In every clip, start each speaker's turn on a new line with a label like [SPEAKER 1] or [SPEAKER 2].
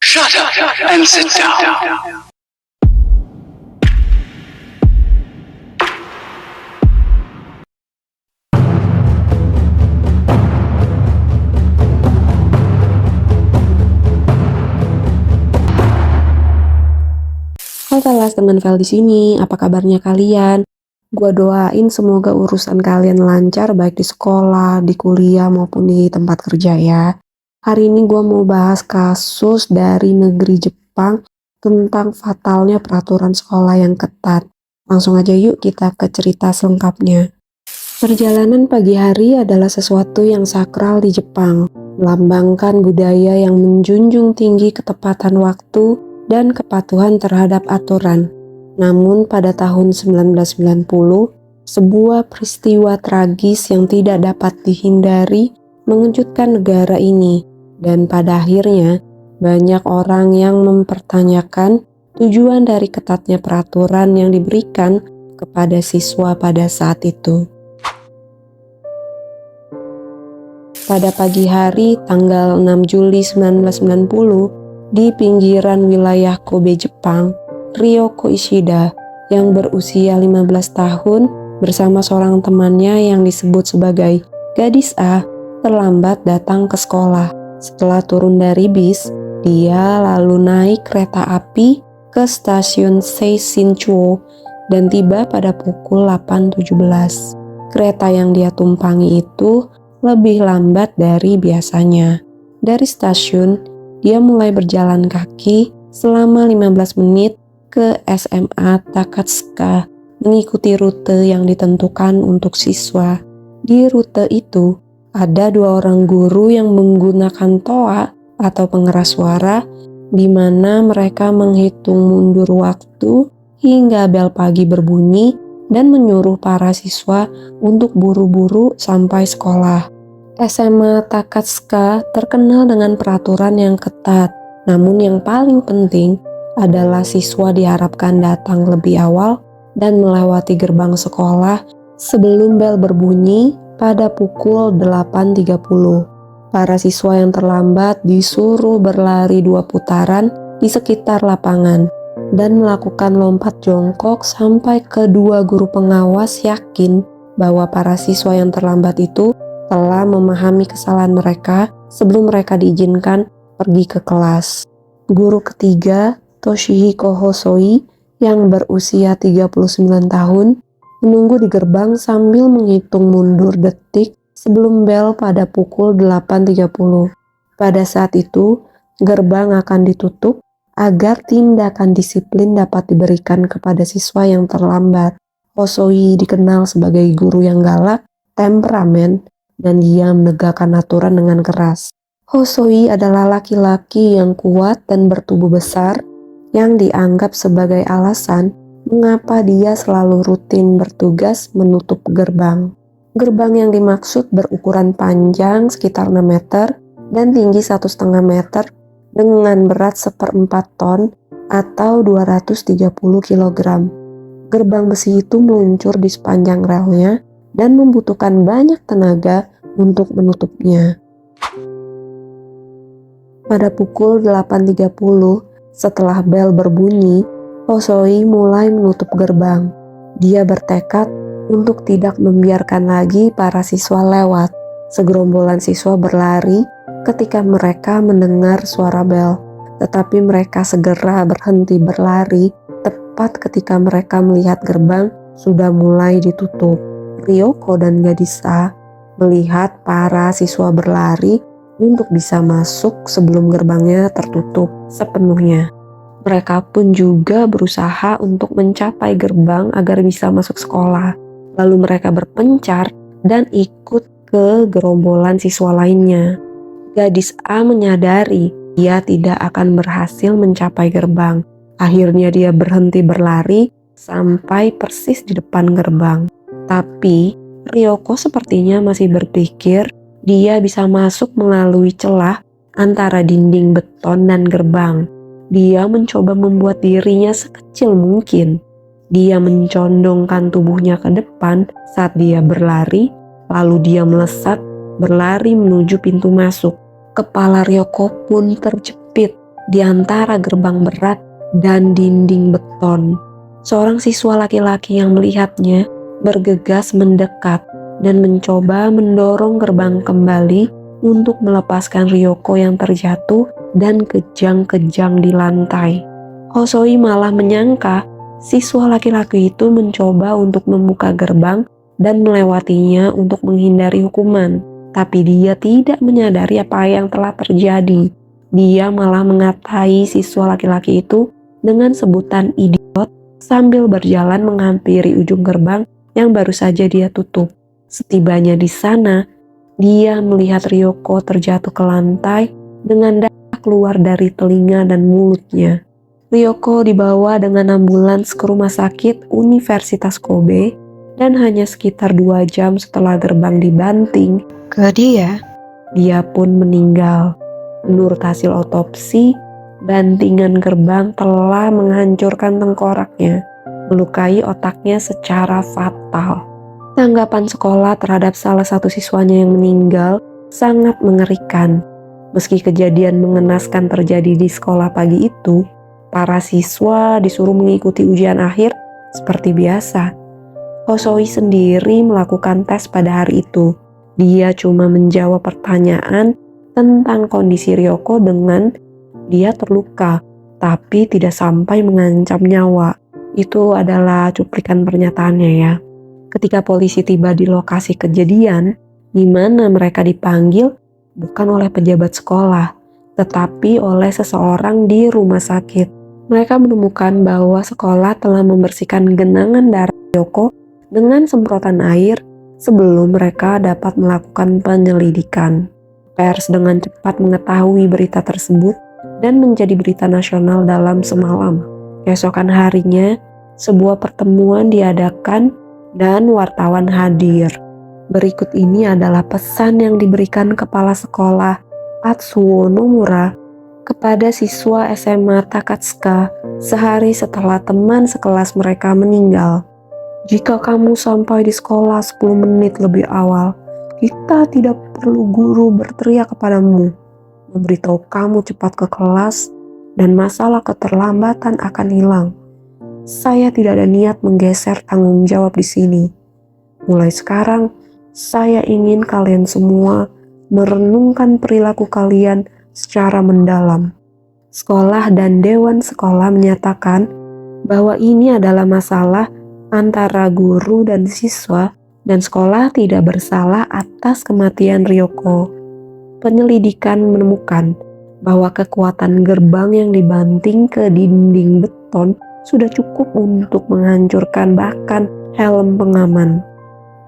[SPEAKER 1] Shut up and sit down.
[SPEAKER 2] Hai Velas, teman Vel di sini. Apa kabarnya kalian? Gua doain semoga urusan kalian lancar baik di sekolah, di kuliah maupun di tempat kerja ya. Hari ini gua mau bahas kasus dari negeri Jepang tentang fatalnya peraturan sekolah yang ketat. Langsung aja yuk kita ke cerita selengkapnya. Perjalanan pagi hari adalah sesuatu yang sakral di Jepang, melambangkan budaya yang menjunjung tinggi ketepatan waktu dan kepatuhan terhadap aturan. Namun pada tahun 1990, sebuah peristiwa tragis yang tidak dapat dihindari mengejutkan negara ini, dan pada akhirnya banyak orang yang mempertanyakan tujuan dari ketatnya peraturan yang diberikan kepada siswa pada saat itu. Pada pagi hari tanggal 6 Juli 1990, di pinggiran wilayah Kobe, Jepang, Ryoko Ishida yang berusia 15 tahun bersama seorang temannya yang disebut sebagai gadis A terlambat datang ke sekolah. Setelah turun dari bis, dia lalu naik kereta api ke stasiun Seishinchuo dan tiba pada pukul 8.17. Kereta yang dia tumpangi itu lebih lambat dari biasanya. Dari stasiun, dia mulai berjalan kaki selama 15 menit ke SMA Takatsuka mengikuti rute yang ditentukan untuk siswa. Di rute itu, ada 2 orang guru yang menggunakan toa atau pengeras suara di mana mereka menghitung mundur waktu hingga bel pagi berbunyi dan menyuruh para siswa untuk buru-buru sampai sekolah. SMA Takatsuka terkenal dengan peraturan yang ketat, namun yang paling penting adalah siswa diharapkan datang lebih awal dan melewati gerbang sekolah sebelum bel berbunyi pada pukul 8.30. Para siswa yang terlambat disuruh berlari 2 putaran di sekitar lapangan dan melakukan lompat jongkok sampai kedua guru pengawas yakin bahwa para siswa yang terlambat itu telah memahami kesalahan mereka sebelum mereka diizinkan pergi ke kelas. Guru ketiga, Toshihiko Hosoi, yang berusia 39 tahun, menunggu di gerbang sambil menghitung mundur detik sebelum bel pada pukul 8.30. Pada saat itu, gerbang akan ditutup agar tindakan disiplin dapat diberikan kepada siswa yang terlambat. Hosoi dikenal sebagai guru yang galak, temperamen, dan dia menegakkan aturan dengan keras. Hosoi adalah laki-laki yang kuat dan bertubuh besar yang dianggap sebagai alasan mengapa dia selalu rutin bertugas menutup gerbang. Gerbang yang dimaksud berukuran panjang sekitar 6 meter dan tinggi 1,5 meter dengan berat 1/4 ton atau 230 kg. Gerbang besi itu meluncur di sepanjang relnya dan membutuhkan banyak tenaga untuk menutupnya. Pada pukul 8.30, setelah bel berbunyi, Hosoi mulai menutup gerbang. Dia bertekad untuk tidak membiarkan lagi para siswa lewat. Segerombolan siswa berlari ketika mereka mendengar suara bel, tetapi mereka segera berhenti berlari tepat ketika mereka melihat gerbang sudah mulai ditutup. Ryoko dan gadis A melihat para siswa berlari untuk bisa masuk sebelum gerbangnya tertutup sepenuhnya. Mereka pun juga berusaha untuk mencapai gerbang agar bisa masuk sekolah. Lalu mereka berpencar dan ikut ke gerombolan siswa lainnya. Gadis A menyadari dia tidak akan berhasil mencapai gerbang. Akhirnya dia berhenti berlari sampai persis di depan gerbang. Tapi Ryoko sepertinya masih berpikir dia bisa masuk melalui celah antara dinding beton dan gerbang. Dia mencoba membuat dirinya sekecil mungkin. Dia mencondongkan tubuhnya ke depan saat dia berlari, lalu dia melesat berlari menuju pintu masuk. Kepala Ryoko pun terjepit di antara gerbang berat dan dinding beton. Seorang siswa laki-laki yang melihatnya bergegas mendekat dan mencoba mendorong gerbang kembali untuk melepaskan Ryoko yang terjatuh dan kejang-kejang di lantai. Hosoi malah menyangka siswa laki-laki itu mencoba untuk membuka gerbang dan melewatinya untuk menghindari hukuman. Tapi dia tidak menyadari apa yang telah terjadi. Dia malah mengatai siswa laki-laki itu dengan sebutan idiot sambil berjalan menghampiri ujung gerbang yang baru saja dia tutup. Setibanya di sana, dia melihat Ryoko terjatuh ke lantai dengan darah keluar dari telinga dan mulutnya. Ryoko dibawa dengan ambulans ke rumah sakit Universitas Kobe dan hanya sekitar 2 jam setelah gerbang dibanting ke dia pun meninggal. Menurut hasil otopsi, bantingan gerbang telah menghancurkan tengkoraknya, melukai otaknya secara fatal. Tanggapan sekolah terhadap salah satu siswanya yang meninggal sangat mengerikan. Meski kejadian mengenaskan terjadi di sekolah pagi itu, para siswa disuruh mengikuti ujian akhir seperti biasa. Hosoi sendiri melakukan tes pada hari itu. Dia cuma menjawab pertanyaan tentang kondisi Ryoko dengan dia terluka, tapi tidak sampai mengancam nyawa. Itu adalah cuplikan pernyataannya ya. Ketika polisi tiba di lokasi kejadian, di mana mereka dipanggil bukan oleh pejabat sekolah, tetapi oleh seseorang di rumah sakit. Mereka menemukan bahwa sekolah telah membersihkan genangan darah Ryoko dengan semprotan air sebelum mereka dapat melakukan penyelidikan. Pers dengan cepat mengetahui berita tersebut dan menjadi berita nasional dalam semalam. Keesokan harinya, sebuah pertemuan diadakan dan wartawan hadir. Berikut ini adalah pesan yang diberikan kepala sekolah Atsuo Nomura kepada siswa SMA Takatsuka sehari setelah teman sekelas mereka meninggal. Jika kamu sampai di sekolah 10 menit lebih awal, kita tidak perlu guru berteriak kepadamu, memberitahu kamu cepat ke kelas, dan masalah keterlambatan akan hilang. Saya tidak ada niat menggeser tanggung jawab di sini. Mulai sekarang, saya ingin kalian semua merenungkan perilaku kalian secara mendalam. Sekolah dan dewan sekolah menyatakan bahwa ini adalah masalah antara guru dan siswa, dan sekolah tidak bersalah atas kematian Ryoko. Penyelidikan menemukan bahwa kekuatan gerbang yang dibanting ke dinding beton sudah cukup untuk menghancurkan bahkan helm pengaman.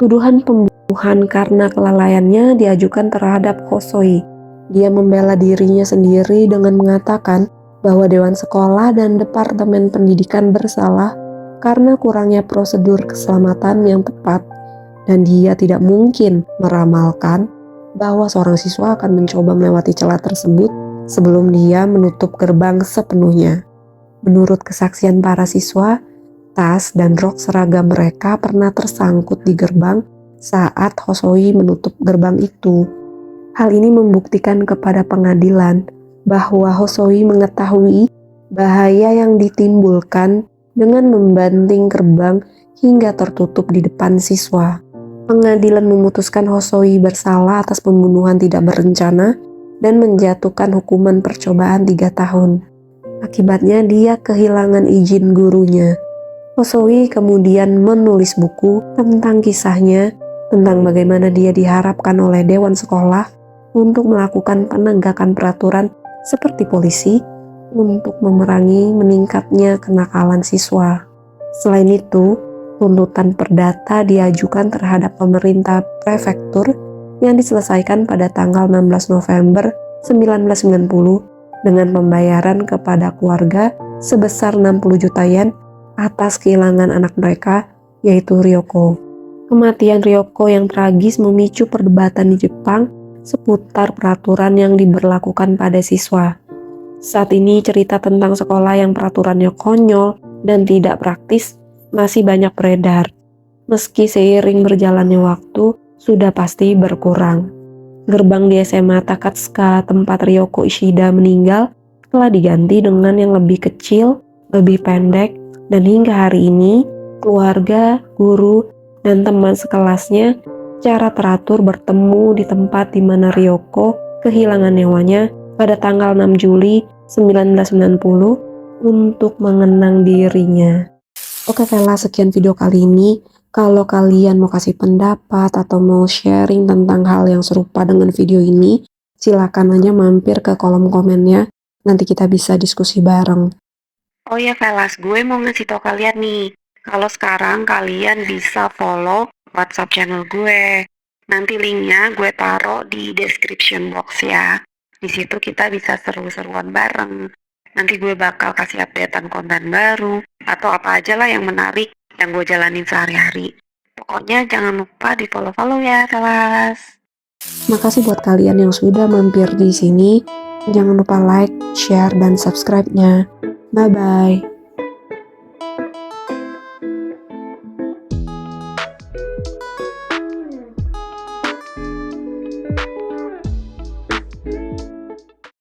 [SPEAKER 2] Tuduhan pembunuhan karena kelalaiannya diajukan terhadap Hosoi. Dia membela dirinya sendiri dengan mengatakan bahwa dewan sekolah dan departemen pendidikan bersalah karena kurangnya prosedur keselamatan yang tepat, dan dia tidak mungkin meramalkan bahwa seorang siswa akan mencoba melewati celah tersebut sebelum dia menutup gerbang sepenuhnya. Menurut kesaksian para siswa, tas dan rok seragam mereka pernah tersangkut di gerbang saat Hosoi menutup gerbang itu. Hal ini membuktikan kepada pengadilan bahwa Hosoi mengetahui bahaya yang ditimbulkan dengan membanting gerbang hingga tertutup di depan siswa. Pengadilan memutuskan Hosoi bersalah atas pembunuhan tidak berencana dan menjatuhkan hukuman percobaan 3 tahun. Akibatnya dia kehilangan izin gurunya. Hosoi kemudian menulis buku tentang kisahnya, tentang bagaimana dia diharapkan oleh dewan sekolah untuk melakukan penegakan peraturan seperti polisi untuk memerangi meningkatnya kenakalan siswa. Selain itu, tuntutan perdata diajukan terhadap pemerintah prefektur yang diselesaikan pada tanggal 16 November 1990 dengan pembayaran kepada keluarga sebesar 60 juta yen atas kehilangan anak mereka, yaitu Ryoko. Kematian Ryoko yang tragis memicu perdebatan di Jepang seputar peraturan yang diberlakukan pada siswa. Saat ini cerita tentang sekolah yang peraturannya konyol dan tidak praktis masih banyak beredar. Meski seiring berjalannya waktu, sudah pasti berkurang. Gerbang di SMA Takatsuka tempat Ryoko Ishida meninggal telah diganti dengan yang lebih kecil, lebih pendek, dan hingga hari ini keluarga, guru, dan teman sekelasnya secara teratur bertemu di tempat di mana Ryoko kehilangan nyawanya pada tanggal 6 Juli 1990 untuk mengenang dirinya. Oke Vela, sekian video kali ini. Kalau kalian mau kasih pendapat atau mau sharing tentang hal yang serupa dengan video ini, silakan aja mampir ke kolom komennya. Nanti kita bisa diskusi bareng. Oh ya Velas, gue mau ngasih tau kalian nih, kalau sekarang kalian bisa follow WhatsApp channel gue. Nanti linknya gue taruh di description box ya. Di situ kita bisa seru-seruan bareng. Nanti gue bakal kasih updatean konten baru atau apa aja lah yang menarik yang gue jalanin sehari-hari. Pokoknya jangan lupa di follow-follow ya, Velas. Makasih buat kalian yang sudah mampir di sini. Jangan lupa like, share, dan subscribe-nya. Bye-bye.